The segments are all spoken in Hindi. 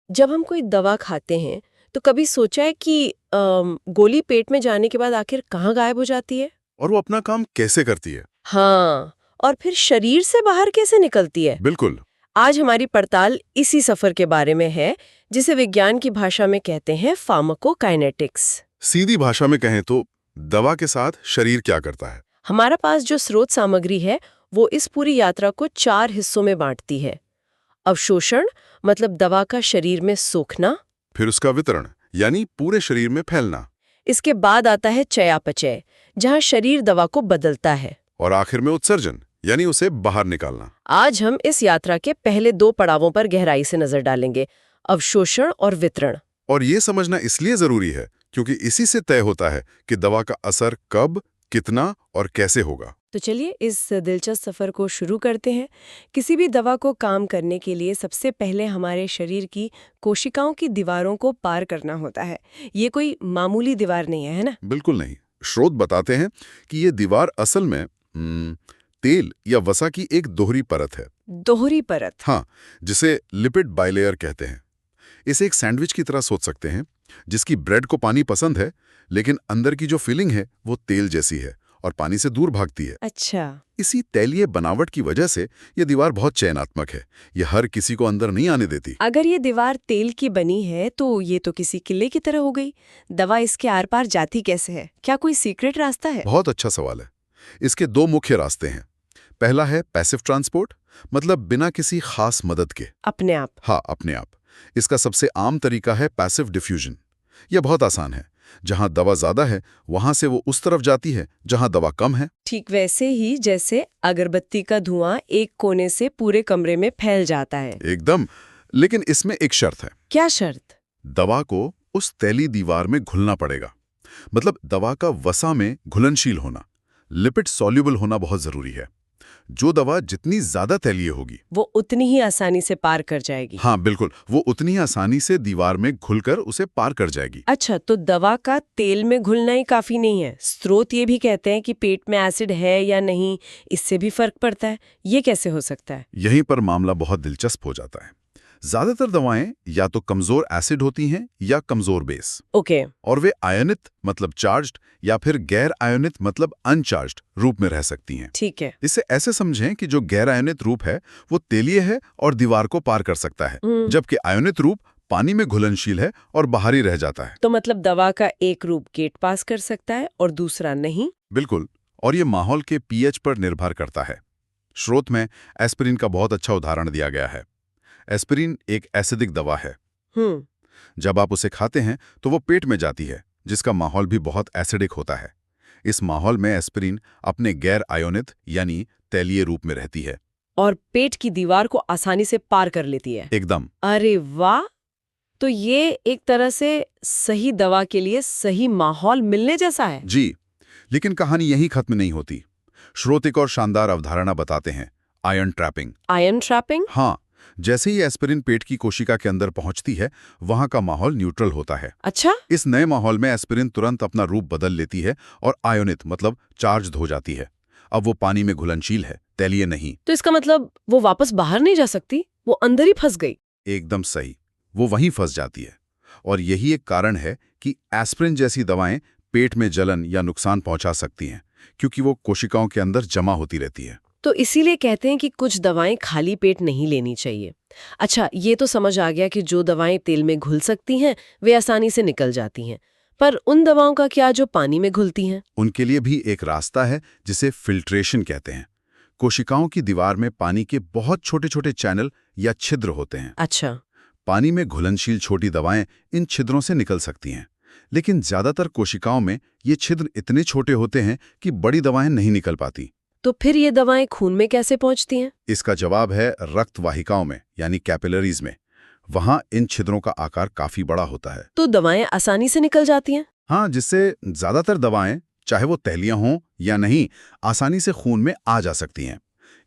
जब हम कोई दवा खाते हैं तो कभी सोचा है कि गोली पेट में जाने के बाद आखिर कहाँ गायब हो जाती है? और वो अपना काम कैसे करती है। हाँ, और फिर शरीर से बाहर कैसे निकलती है? बिल्कुल। आज हमारी पड़ताल इसी सफर के बारे में है, जिसे विज्ञान की भाषा में कहते हैं फार्माकोकाइनेटिक्स। सीधी भाषा में कहें तो दवा के साथ शरीर क्या करता है। हमारा पास जो स्रोत सामग्री है वो इस पूरी यात्रा को 4 हिस्सों में बांटती है। अवशोषण मतलब दवा का शरीर में सोखना। फिर उसका वितरण यानी पूरे शरीर में फैलना। इसके बाद आता है चयापचय, जहाँ शरीर दवा को बदलता है। और आखिर में उत्सर्जन यानी उसे बाहर निकालना। आज हम इस यात्रा के पहले 2 पड़ावों पर गहराई से नजर डालेंगे, अवशोषण और वितरण। और ये समझना इसलिए जरूरी है क्योंकि इसी से तय होता है कि दवा का असर कब, कितना और कैसे होगा। तो चलिए इस दिलचस्प सफर को शुरू करते हैं। किसी भी दवा को काम करने के लिए सबसे पहले हमारे शरीर की कोशिकाओं की दीवारों को पार करना होता है। ये कोई मामूली दीवार नहीं है ना? बिल्कुल नहीं। स्रोत बताते हैं कि ये दीवार असल में तेल या वसा की एक दोहरी परत है। दोहरी परत? हाँ, जिसे लिपिड बाइलेयर कहते हैं। इसे एक सैंडविच की तरह सोच सकते हैं, जिसकी ब्रेड को पानी पसंद है, लेकिन अंदर की जो फीलिंग है वो तेल जैसी है और पानी से दूर भागती है। अच्छा। इसी तैलीय बनावट की वजह से ये दीवार बहुत चयनात्मक है। ये हर किसी को अंदर नहीं आने देती। अगर ये दीवार तेल की बनी है तो ये तो किसी किले की तरह हो गई। दवा इसके आर पार जाती कैसे है? क्या कोई सीक्रेट रास्ता है? बहुत अच्छा सवाल है। इसके 2 मुख्य रास्ते हैं। पहला है पैसिव ट्रांसपोर्ट, मतलब बिना किसी खास मदद के। अपने आप? हाँ, अपने आप। इसका सबसे आम तरीका है पैसिव डिफ्यूजन। यह बहुत आसान है। जहां दवा ज्यादा है वहां से वो उस तरफ जाती है जहां दवा कम है। ठीक वैसे ही जैसे अगरबत्ती का धुआं एक कोने से पूरे कमरे में फैल जाता है। एकदम। लेकिन इसमें एक शर्त है। क्या शर्त? दवा को उस तैली दीवार में घुलना पड़ेगा। मतलब दवा का वसा में घुलनशील होना, लिपिड सॉल्युबल होना बहुत जरूरी है। जो दवा जितनी ज्यादा तैलीय होगी वो उतनी ही आसानी से पार कर जाएगी। हाँ बिल्कुल, वो उतनी ही आसानी से दीवार में घुलकर उसे पार कर जाएगी। अच्छा, तो दवा का तेल में घुलना ही काफी नहीं है। स्रोत ये भी कहते हैं कि पेट में एसिड है या नहीं, इससे भी फर्क पड़ता है। ये कैसे हो सकता है? यहीं पर मामला बहुत दिलचस्प हो जाता है। ज्यादातर दवाएं या तो कमजोर एसिड होती हैं या कमजोर बेस। ओके। और वे आयनित मतलब चार्ज्ड या फिर गैर आयनित मतलब अनचार्ज्ड रूप में रह सकती हैं। ठीक है। इसे ऐसे समझें कि जो गैर आयनित रूप है वो तेलीय है और दीवार को पार कर सकता है, जबकि आयनित रूप पानी में घुलनशील है और बाहरी रह जाता है। तो मतलब दवा का एक रूप गेट पास कर सकता है और दूसरा नहीं? बिल्कुल। और ये माहौल के पीएच पर निर्भर करता है। स्रोत में एस्पिरिन का बहुत अच्छा उदाहरण दिया गया है। एस्पिरिन एक एसिडिक दवा है। जब आप उसे खाते हैं तो वो पेट में जाती है, जिसका माहौल भी बहुत एसिडिक होता है। इस माहौल में एस्पिरिन अपने गैर आयोनित यानी तैलीय रूप में रहती है और पेट की दीवार को आसानी से पार कर लेती है। एकदम। अरे वाह! तो ये एक तरह से सही दवा के लिए सही माहौल मिलने जैसा है। जी, लेकिन कहानी यही खत्म नहीं होती। स्रोत एक और शानदार अवधारणा बताते हैं, आयन ट्रैपिंग। Ion trapping? हाँ, जैसे ही एस्पिरिन पेट की कोशिका के अंदर पहुंचती है, वहां का माहौल न्यूट्रल होता है। अच्छा। इस नए माहौल में एस्पिरिन तुरंत अपना रूप बदल लेती है और आयोनित मतलब चार्ज्ड हो जाती है। अब वो पानी में घुलनशील है, तैलीय नहीं। तो इसका मतलब वो वापस बाहर नहीं जा सकती, वो अंदर ही फंस गई। एकदम सही, वो वहीं फंस जाती है। और यही एक कारण है कि एस्पिरिन जैसी दवाएं पेट में जलन या नुकसान पहुंचा सकती हैं, क्योंकि वो कोशिकाओं के अंदर जमा होती रहती है। तो इसीलिए कहते हैं कि कुछ दवाएं खाली पेट नहीं लेनी चाहिए। अच्छा, ये तो समझ आ गया कि जो दवाएं तेल में घुल सकती हैं वे आसानी से निकल जाती हैं, पर उन दवाओं का क्या जो पानी में घुलती हैं? उनके लिए भी एक रास्ता है जिसे फिल्ट्रेशन कहते हैं। कोशिकाओं की दीवार में पानी के बहुत छोटे छोटे चैनल या छिद्र होते हैं। अच्छा। पानी में घुलनशील छोटी दवाएं इन छिद्रों से निकल सकती हैं, लेकिन ज्यादातर कोशिकाओं में ये छिद्र इतने छोटे होते हैं कि बड़ी दवाएं नहीं निकल पाती। तो फिर ये दवाएं खून में कैसे पहुंचती हैं? इसका जवाब है रक्त वाहिकाओं में यानी कैपिलरीज में। वहां इन छिद्रों का आकार काफी बड़ा होता है। तो दवाएं आसानी से निकल जाती हैं? हाँ, जिससे ज्यादातर दवाएं, चाहे वो तैलीय हों या नहीं, आसानी से खून में आ जा सकती हैं।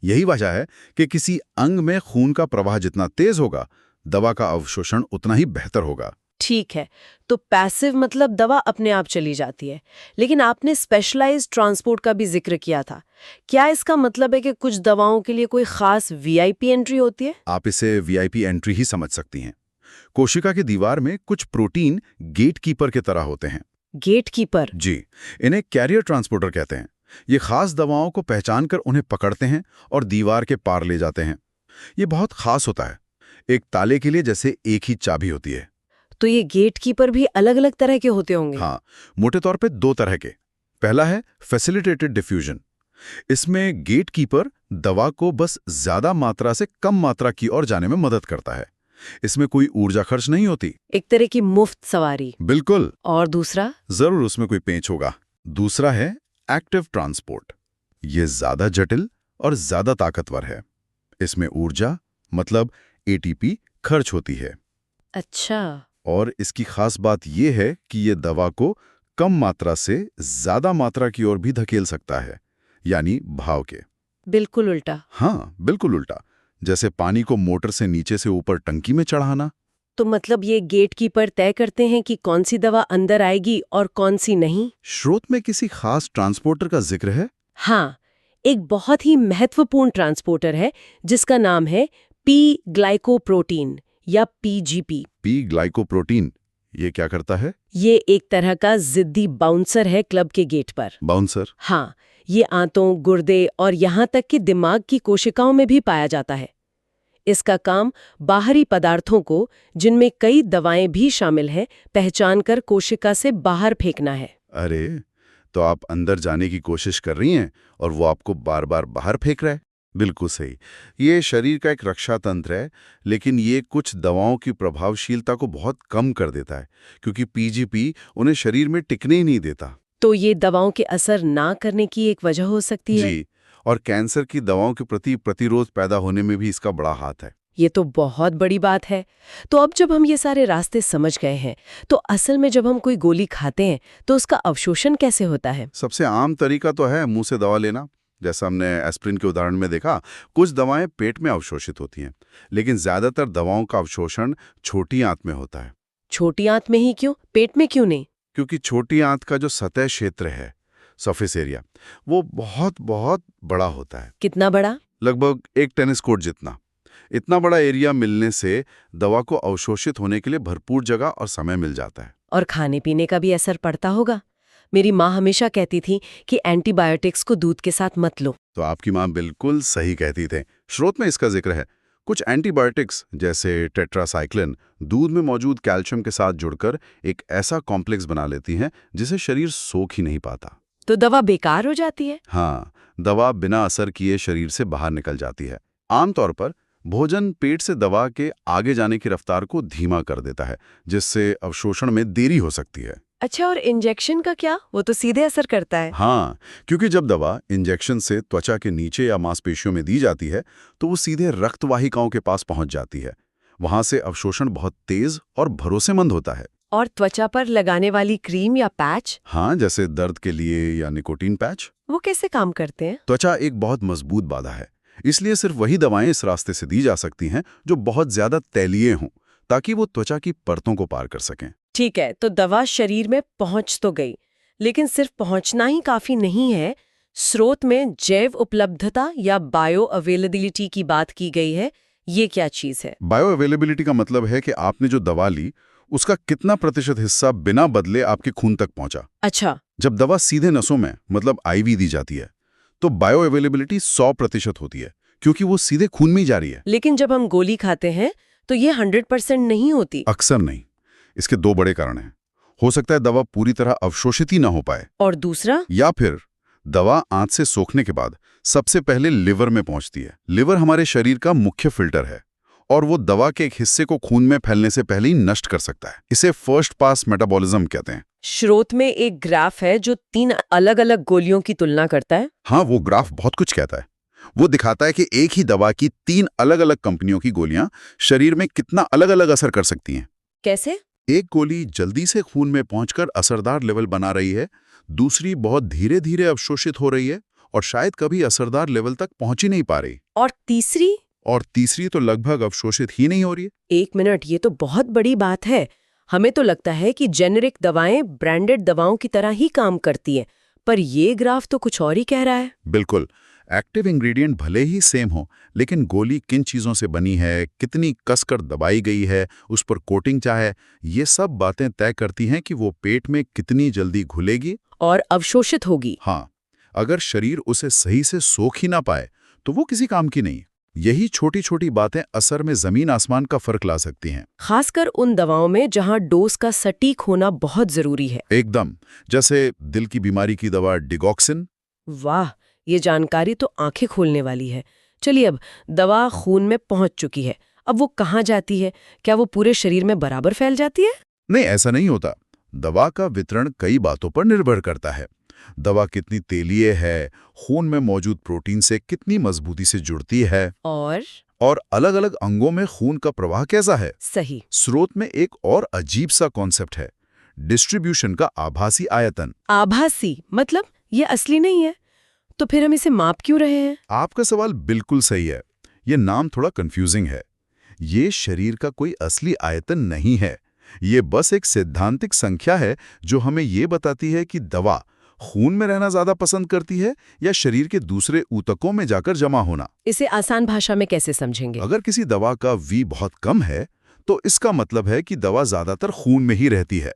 यही वजह है कि किसी अंग में खून का प्रवाह जितना तेज होगा, दवा का अवशोषण उतना ही बेहतर होगा। ठीक है, तो पैसिव मतलब दवा अपने आप चली जाती है, लेकिन आपने स्पेशलाइज्ड ट्रांसपोर्ट का भी जिक्र किया था। क्या इसका मतलब है कि कुछ दवाओं के लिए कोई खास वीआईपी एंट्री होती है? आप इसे वीआईपी एंट्री ही समझ सकती हैं। कोशिका की दीवार में कुछ प्रोटीन गेटकीपर के तरह होते हैं। गेटकीपर? जी, इन्हें कैरियर ट्रांसपोर्टर कहते हैं। ये खास दवाओं को पहचान कर उन्हें पकड़ते हैं और दीवार के पार ले जाते हैं। ये बहुत खास होता है। एक ताले के लिए जैसे एक ही चाबी होती है। तो ये गेटकीपर भी अलग-अलग तरह के होते होंगे? हाँ, मोटे तौर पे 2 तरह के। पहला है फैसिलिटेटेड डिफ्यूजन। इसमें गेटकीपर दवा को बस ज्यादा मात्रा से कम मात्रा की ओर जाने में मदद करता है। इसमें कोई ऊर्जा खर्च नहीं होती। एक तरह की मुफ्त सवारी। बिल्कुल। और दूसरा? जरूर उसमें कोई पेंच होगा। दूसरा है एक्टिव ट्रांसपोर्ट। ये ज्यादा जटिल और ज्यादा ताकतवर है। इसमें ऊर्जा मतलब एटीपी खर्च होती है। अच्छा। और इसकी खास बात यह है कि ये दवा को कम मात्रा से ज्यादा मात्रा की ओर भी धकेल सकता है, यानी भाव के। बिल्कुल उल्टा। हाँ, बिल्कुल उल्टा। जैसे पानी को मोटर से नीचे से ऊपर टंकी में चढ़ाना। तो मतलब ये गेटकीपर तय करते हैं कि कौन सी दवा अंदर आएगी और कौन सी नहीं? स्रोत में किसी खास ट्रांसपोर्टर का जिक्र है? हाँ, एक बहुत ही महत्वपूर्ण ट्रांसपोर्टर है जिसका नाम है पी ग्लाइकोप्रोटीन या पीजीपी। पी ग्लाइकोप्रोटीन, ये क्या करता है? ये एक तरह का जिद्दी बाउंसर है क्लब के गेट पर। बाउंसर? हाँ, ये आंतों, गुर्दे और यहाँ तक कि दिमाग की कोशिकाओं में भी पाया जाता है। इसका काम बाहरी पदार्थों को, जिनमें कई दवाएं भी शामिल हैं, पहचानकर कोशिका से बाहर फेंकना है। अरे, तो आप अंदर जाने की कोशिश कर रही हैं और वो आपको बार बार बाहर फेंक रहा है। बिल्कुल सही। ये शरीर का एक रक्षा तंत्र है, लेकिन ये कुछ दवाओं की प्रभावशीलता को बहुत कम कर देता है, क्योंकि पीजीपी उन्हें शरीर में टिकने ही नहीं देता। तो ये दवाओं के असर ना करने की एक वजह हो सकती है? जी, और कैंसर की दवाओं के प्रति प्रतिरोध पैदा होने में भी इसका बड़ा हाथ है। ये तो बहुत बड़ी बात है। तो अब जब हम ये सारे रास्ते समझ गए हैं, तो असल में जब हम कोई गोली खाते हैं तो उसका अवशोषण कैसे होता है? सबसे आम तरीका तो है मुंह से दवा लेना। जैसा हमने एस्प्रिन के उदाहरण में देखा, कुछ दवाएं पेट में अवशोषित होती हैं, लेकिन ज्यादातर दवाओं का अवशोषण छोटी आंत में होता है। छोटी आंत में ही क्यों, पेट में क्यों नहीं? क्योंकि छोटी आंत का जो सतह क्षेत्र है, सरफेस एरिया, वो बहुत बहुत बड़ा होता है। कितना बड़ा? लगभग एक टेनिस कोर्ट जितना। इतना बड़ा एरिया मिलने से दवा को अवशोषित होने के लिए भरपूर जगह और समय मिल जाता है। और खाने पीने का भी असर पड़ता होगा। मेरी माँ हमेशा कहती थी कि एंटीबायोटिक्स को दूध के साथ मत लो। तो आपकी माँ बिल्कुल सही कहती थे। स्रोत में इसका जिक्र है। कुछ एंटीबायोटिक्स जैसे टेट्रासाइक्लिन दूध में मौजूद कैल्शियम के साथ जुड़कर एक ऐसा कॉम्प्लेक्स बना लेती हैं जिसे शरीर सोख ही नहीं पाता। तो दवा बेकार हो जाती है? हाँ, दवा बिना असर किए शरीर से बाहर निकल जाती है। आमतौर पर भोजन पेट से दवा के आगे जाने की रफ्तार को धीमा कर देता है, जिससे अवशोषण में देरी हो सकती है। अच्छा, और इंजेक्शन का क्या? वो तो सीधे असर करता है। हाँ, क्योंकि जब दवा इंजेक्शन से त्वचा के नीचे या मांसपेशियों में दी जाती है तो वो सीधे रक्त वाहिकाओं के पास पहुंच जाती है। वहां से अवशोषण बहुत तेज और भरोसेमंद होता है। और त्वचा पर लगाने वाली क्रीम या पैच? हाँ, जैसे दर्द के लिए या निकोटीन पैच। वो कैसे काम करते हैं? त्वचा एक बहुत मजबूत बाधा है, इसलिए सिर्फ वही दवाएं इस रास्ते से दी जा सकती हैं जो बहुत ज्यादा तैलीय हों, ताकि वो त्वचा की परतों को पार कर सकें। ठीक है, तो दवा शरीर में पहुंच तो गई, लेकिन सिर्फ पहुंचना ही काफी नहीं है। स्रोत में जैव उपलब्धता या बायो अवेलेबिलिटी की बात की गई है। ये क्या चीज है? बायो अवेलेबिलिटी का मतलब है कि आपने जो दवा ली उसका कितना प्रतिशत हिस्सा बिना बदले आपके खून तक पहुंचा। अच्छा। जब दवा सीधे नसों में मतलब आईवी दी जाती है तो बायो अवेलेबिलिटी 100% होती है, क्योंकि वो सीधे खून में ही जा रही है। लेकिन जब हम गोली खाते हैं तो ये 100% नहीं होती। अक्सर नहीं। इसके 2 बड़े कारण हैं। हो सकता है दवा पूरी तरह अवशोषित ही ना हो पाए, और दूसरा, या फिर दवा आंत से सोखने के बाद सबसे पहले लिवर में पहुंचती है। लिवर हमारे शरीर का मुख्य फिल्टर है और वो दवा के एक हिस्से को खून में फैलने से पहले ही नष्ट कर सकता है। इसे फर्स्ट पास मेटाबॉलिज्म कहते हैं। स्रोत में एक ग्राफ है जो 3 अलग-अलग गोलियों की तुलना करता है। हाँ, वो ग्राफ बहुत कुछ कहता है। वो दिखाता है कि एक ही दवा की 3 अलग-अलग कंपनियों की गोलियां शरीर में कितना अलग-अलग असर कर सकती हैं। कैसे? एक गोली जल्दी से खून में पहुंचकर असरदार लेवल बना रही है, दूसरी बहुत धीरे-धीरे अवशोषित हो रही है और शायद कभी असरदार लेवल तक पहुंच ही नहीं पा रही। और तीसरी तो लगभग अवशोषित ही नहीं हो रही है। 1 मिनट, ये तो बहुत बड़ी बात है। हमें तो लगता है कि जेनेरिक दवाएं ब्रांडेड दवाओं की तरह ही काम करती हैं, पर ये ग्राफ तो कुछ और ही कह रहा है। बिल्कुल। एक्टिव इंग्रेडिएंट भले ही सेम हो, लेकिन गोली किन चीज़ों से बनी है, कितनी कसकर दबाई गई है, उस पर कोटिंग चाहे, ये सब बातें तय करती हैं कि वो पेट में कितनी जल्दी घुलेगी और अवशोषित होगी। हाँ, अगर शरीर उसे सही से सोख ही ना पाए तो वो किसी काम की नहीं। यही छोटी छोटी बातें असर में जमीन आसमान का फर्क ला सकती हैं। खासकर उन दवाओं में जहां डोज का सटीक होना बहुत जरूरी है। एकदम, जैसे दिल की बीमारी की दवा डिगॉक्सिन। वाह, ये जानकारी तो आंखें खोलने वाली है। चलिए, अब दवा खून में पहुंच चुकी है, अब वो कहाँ जाती है? क्या वो पूरे शरीर में बराबर फैल जाती है? नहीं, ऐसा नहीं होता। दवा का वितरण कई बातों पर निर्भर करता है। दवा कितनी तेलीय है, खून में मौजूद प्रोटीन से कितनी मजबूती से जुड़ती है, और अलग-अलग अंगों में खून का प्रवाह कैसा है। सही। स्रोत में एक और अजीब सा कॉन्सेप्ट है, डिस्ट्रीब्यूशन का आभासी आयतन। आभासी मतलब ये असली नहीं है? तो फिर हम इसे माप क्यों रहे हैं? आपका सवाल बिल्कुल सही है। ये नाम थोड़ा कंफ्यूजिंग है। ये शरीर का कोई असली आयतन नहीं है। ये बस एक सैद्धांतिक संख्या है जो हमें ये बताती है कि दवा खून में रहना ज्यादा पसंद करती है या शरीर के दूसरे ऊतकों में जाकर जमा होना। इसे आसान भाषा में कैसे समझेंगे? अगर किसी दवा का V बहुत कम है तो इसका मतलब है कि दवा ज्यादातर खून में ही रहती है।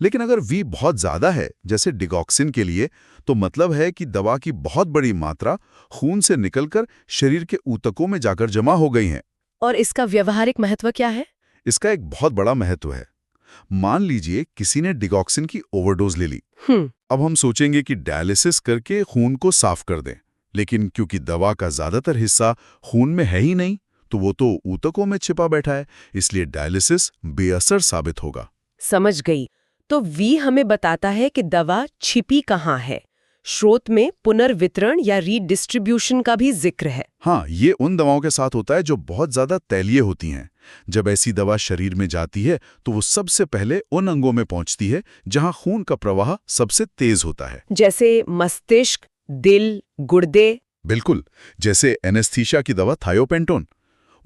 लेकिन अगर V बहुत ज्यादा है, जैसे डिगॉक्सिन के लिए, तो मतलब है कि दवा की बहुत बड़ी मात्रा खून से निकलकर शरीर के ऊतकों में जाकर जमा हो गई है। और इसका व्यवहारिक महत्व क्या है? इसका एक बहुत बड़ा महत्व है। मान लीजिए किसी ने डिगॉक्सिन की ओवरडोज ले ली। अब हम सोचेंगे कि डायलिसिस करके खून को साफ कर दें, लेकिन क्योंकि दवा का ज्यादातर हिस्सा खून में है ही नहीं, तो वो तो ऊतकों में छिपा बैठा है, इसलिए डायलिसिस बेअसर साबित होगा। समझ गई। तो V हमें बताता है कि दवा छिपी कहाँ है। स्रोत में पुनर्वितरण या रीडिस्ट्रीब्यूशन का भी जिक्र है। हाँ, ये उन दवाओं के साथ होता है जो बहुत ज्यादा तैलीय होती हैं। जब ऐसी दवा शरीर में जाती है तो वो सबसे पहले उन अंगों में पहुंचती है जहां खून का प्रवाह सबसे तेज होता है, जैसे मस्तिष्क, दिल, गुर्दे। बिल्कुल, जैसे एनेस्थीसिया की दवा थायोपेंटोन।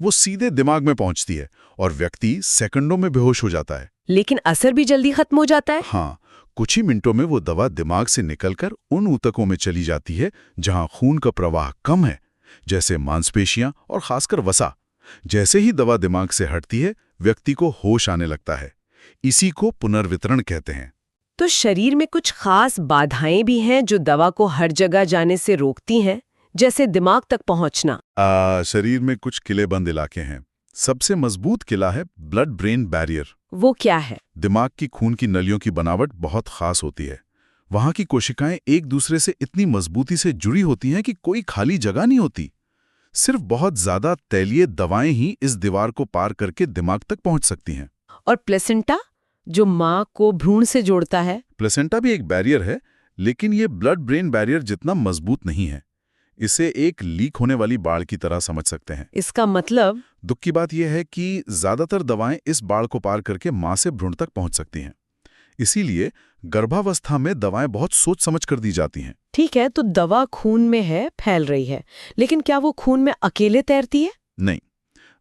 वो सीधे दिमाग में पहुंचती है और व्यक्ति सेकंडों में बेहोश हो जाता है। लेकिन असर भी जल्दी खत्म हो जाता है। हाँ, कुछ ही मिनटों में वो दवा दिमाग से निकलकर उन ऊतकों में चली जाती है जहां खून का प्रवाह कम है, जैसे मांसपेशियां और खासकर वसा। जैसे ही दवा दिमाग से हटती है, व्यक्ति को होश आने लगता है। इसी को पुनर्वितरण कहते हैं। तो शरीर में कुछ खास बाधाएं भी हैं जो दवा को हर जगह जाने से रोकती हैं, जैसे दिमाग तक पहुंचना। शरीर में कुछ किलेबंद इलाके हैं। सबसे मजबूत किला है ब्लड ब्रेन बैरियर। वो क्या है? दिमाग की खून की नलियों की बनावट बहुत खास होती है। वहां की कोशिकाएं एक दूसरे से इतनी मजबूती से जुड़ी होती हैं कि कोई खाली जगह नहीं होती। सिर्फ बहुत ज्यादा तैलीय दवाएं ही इस दीवार को पार करके दिमाग तक पहुंच सकती हैं। और प्लेसेंटा, जो माँ को भ्रूण से जोड़ता है? प्लेसेंटा भी एक बैरियर है, लेकिन ये ब्लड ब्रेन बैरियर जितना मजबूत नहीं है। इसे एक लीक होने वाली बाड़ की तरह समझ सकते हैं। इसका मतलब? दुख की बात यह है कि ज्यादातर दवाएं इस बाड़ को पार करके मां से भ्रूण तक पहुंच सकती हैं। इसीलिए गर्भावस्था में दवाएं बहुत सोच समझ कर दी जाती हैं। ठीक है, तो दवा खून में है, फैल रही है, लेकिन क्या वो खून में अकेले तैरती है? नहीं,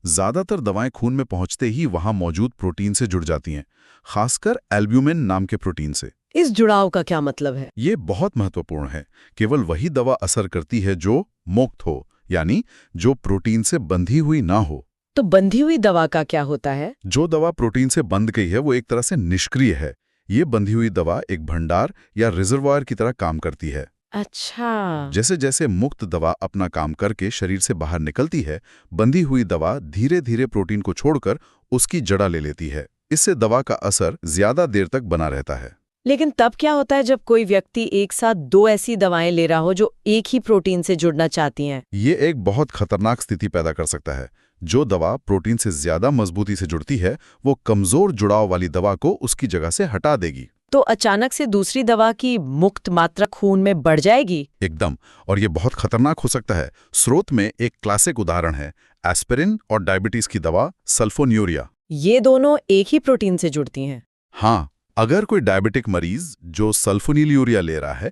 ज्यादातर दवाएं खून में पहुंचते ही वहां मौजूद प्रोटीन से जुड़ जाती हैं, खासकर एल्ब्यूमिन नाम के प्रोटीन से। इस जुड़ाव का क्या मतलब है? ये बहुत महत्वपूर्ण है। केवल वही दवा असर करती है जो मुक्त हो, यानी जो प्रोटीन से बंधी हुई ना हो। तो बंधी हुई दवा का क्या होता है? जो दवा प्रोटीन से बंध गई है वो एक तरह से निष्क्रिय है। ये बंधी हुई दवा एक भंडार या रिजर्वायर की तरह काम करती है। अच्छा। जैसे जैसे मुक्त दवा अपना काम करके शरीर से बाहर निकलती है, बंधी हुई दवा धीरे धीरे प्रोटीन को छोड़कर उसकी जड़ा ले लेती है। इससे दवा का असर ज्यादा देर तक बना रहता है। लेकिन तब क्या होता है जब कोई व्यक्ति एक साथ दो ऐसी दवाएं ले रहा हो जो एक ही प्रोटीन से जुड़ना चाहती हैं? ये एक बहुत खतरनाक स्थिति पैदा कर सकता है। जो दवा प्रोटीन से ज्यादा मजबूती से जुड़ती है, वो कमजोर जुड़ाव वाली दवा को उसकी जगह से हटा देगी। तो अचानक से दूसरी दवा की मुक्त मात्रा खून में बढ़ जाएगी? एकदम, और ये बहुत खतरनाक हो सकता है। स्रोत में एक क्लासिक उदाहरण है एस्पिरिन और डायबिटीज की दवा सल्फोन्यूरिया। ये दोनों एक ही प्रोटीन से जुड़ती हैं? हाँ, अगर कोई डायबिटिक मरीज जो सल्फोनील यूरिया ले रहा है,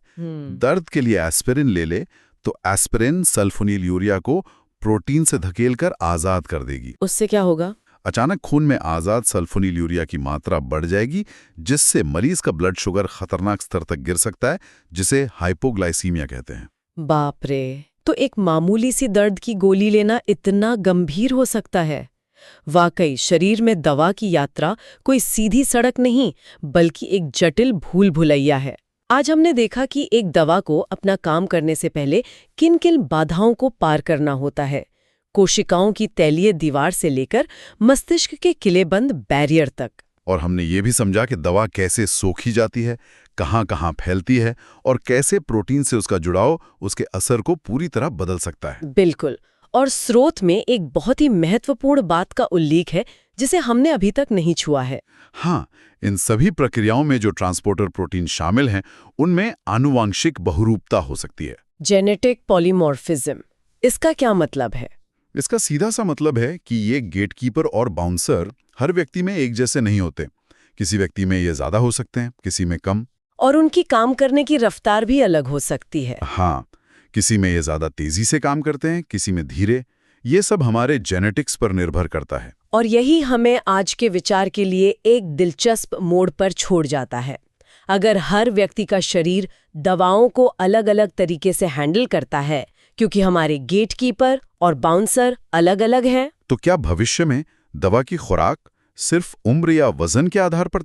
दर्द के लिए एस्पिरिन ले ले, तो एस्पिरिन सल्फोनील यूरिया को प्रोटीन से धकेलकर आजाद कर देगी। उससे क्या होगा? अचानक खून में आजाद सल्फोनील यूरिया की मात्रा बढ़ जाएगी, जिससे मरीज का ब्लड शुगर खतरनाक स्तर तक गिर सकता है, जिसे हाइपोग्लाइसीमिया कहते हैं। बाप रे! तो एक मामूली सी दर्द की गोली लेना इतना गंभीर हो सकता है। वाकई शरीर में दवा की यात्रा कोई सीधी सड़क नहीं, बल्कि एक जटिल भूल भुलैया है। आज हमने देखा कि एक दवा को अपना काम करने से पहले किन-किन बाधाओं को पार करना होता है, कोशिकाओं की तैलीय दीवार से लेकर मस्तिष्क के किलेबंद बैरियर तक। और हमने ये भी समझा कि दवा कैसे सोखी जाती है, कहाँ-कहाँ फैलती है और कैसे प्रोटीन से उसका जुड़ाव उसके असर को पूरी तरह बदल सकता है। बिल्कुल। और स्रोत में एक बहुत ही महत्वपूर्ण बात का उल्लेख है जिसे हमने अभी तक नहीं छुआ है। हाँ, इन सभी प्रक्रियाओं में जो ट्रांसपोर्टर प्रोटीन शामिल हैं, उनमें आनुवांशिक बहुरूपता हो सकती है। जेनेटिक पॉलीमॉर्फिज्म, इसका क्या मतलब है? इसका सीधा सा मतलब है कि ये गेटकीपर और बाउंसर हर व्यक्ति में एक जैसे नहीं होते। किसी व्यक्ति में ये ज्यादा हो सकते हैं, किसी में कम। और उनकी काम करने की रफ्तार भी अलग हो सकती है। हाँ, किसी में ये ज्यादा तेजी से काम करते हैं, किसी में धीरे। ये सब हमारे जेनेटिक्स पर निर्भर करता है। और यही हमें आज के विचार के लिए एक दिलचस्प मोड़ पर छोड़ जाता है। अगर हर व्यक्ति का शरीर दवाओं को अलग-अलग तरीके से हैंडल करता है, क्योंकि हमारे गेटकीपर और बाउंसर अलग-अलग हैं, तो क्या भविष्य में दवा की खुराक सिर्फ उम्र या वजन के आधार पर